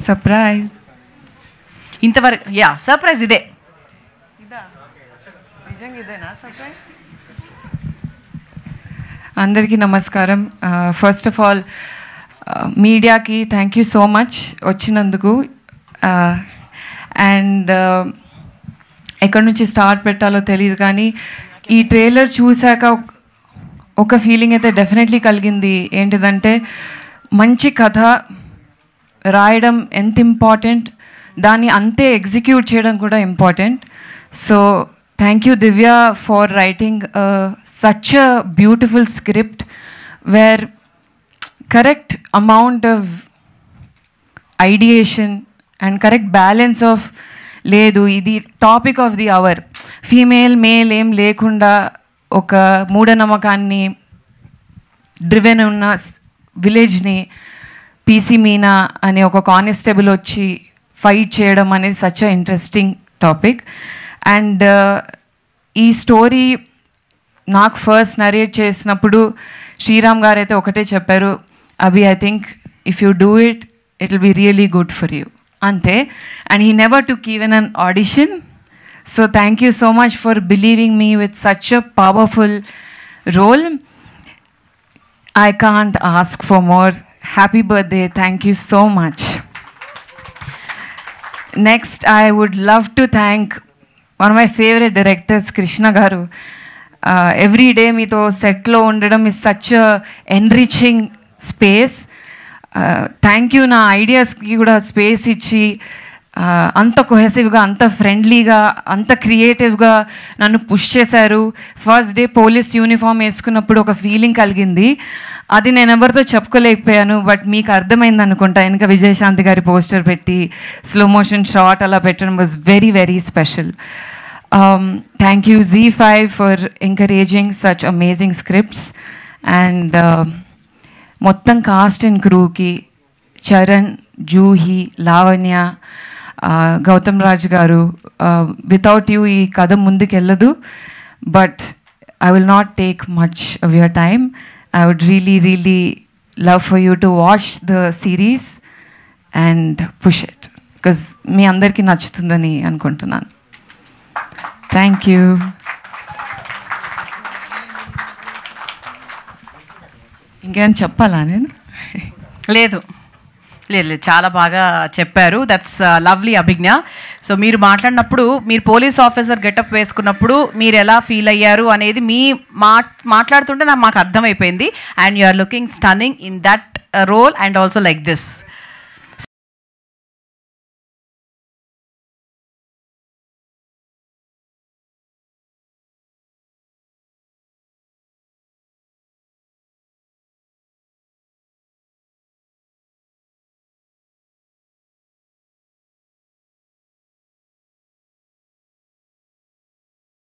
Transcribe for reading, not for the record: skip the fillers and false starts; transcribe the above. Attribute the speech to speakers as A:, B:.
A: Surprise
B: ఇంతవరకు yeah surprise ఇదే
A: నిజంగా ఇదేనా సర్ప్రైజ్? అందరికీ నమస్కారం. ఫస్ట్ ఆఫ్ ఆల్ మీడియాకి థ్యాంక్ యూ సో మచ్ వచ్చినందుకు. అండ్ ఎక్కడి నుంచి స్టార్ట్ పెట్టాలో తెలియదు, కానీ ఈ ట్రైలర్ చూశాక ఒక ఫీలింగ్ అయితే డెఫినెట్లీ కలిగింది. ఏంటిదంటే మంచి కథ రాయడం ఎంత ఇంపార్టెంట్, దాన్ని అంతే ఎగ్జిక్యూట్ చేయడం కూడా important. So thank you Divya for writing such a beautiful script where correct amount of ideation and correct balance of లేదు ఇది topic of the hour, female male ఏం లేకుండా ఒక మూఢనమ్మకాన్ని డ్రివెన్ ఉన్న విలేజ్ని పీసీ మీనా అనే ఒక కానిస్టేబుల్ వచ్చి ఫైట్ చేయడం అనేది such a interesting topic. And ఈ స్టోరీ నాకు ఫస్ట్ నరేట్ చేసినప్పుడు శ్రీరామ్ గారు అయితే ఒకటే చెప్పారు, అభి I think if you do it it will be really good for you, అంతే. And he never took even an audition. So thank you so much for believing me with such a powerful role. I can't ask for more. Happy birthday. Thank you so much. Next, I would love to thank one of my favorite directors, Krishna Garu. Every day meeto set lo undadam is such a enriching space. Thank you na ideas ki kuda space ichi అంత కొహెసివ్గా, అంత ఫ్రెండ్లీగా, అంత క్రియేటివ్గా నన్ను push చేశారు. First day police uniform వేసుకున్నప్పుడు ఒక feeling కలిగింది, అది నేను ఎవరితో చెప్పుకోలేకపోయాను. బట్ మీకు అర్థమైంది అనుకుంటా, వెనక విజయశాంతి గారి పోస్టర్ పెట్టి స్లో మోషన్ షాట్ అలా పెట్టడం was very very special. Thank you ZEE5 for encouraging such amazing scripts. And మొత్తం కాస్ట్ అండ్ క్రూకి చరణ్, జూహి, లావణ్య, గౌతమ్ రాజ్ గారు, వితౌట్ యూ ఈ కథ ముందుకెళ్ళదు. But I will not take much of your time. I would really love for you to watch the series and push it, because మీ అందరికీ నచ్చుతుందని అనుకుంటున్నాను. Thank you. ఇంకేమైనా చెప్పాలా నేను?
B: లేదు లేదు లేదు చాలా బాగా చెప్పారు. That's lovely అభిజ్ఞ. సో మీరు మాట్లాడినప్పుడు, మీరు పోలీస్ ఆఫీసర్ గెటప్ వేసుకున్నప్పుడు మీరు ఎలా ఫీల్ అయ్యారు అనేది మీ మాట్లాడుతుంటే మాకు అర్థమైపోయింది. And you are looking stunning in that role and also like this.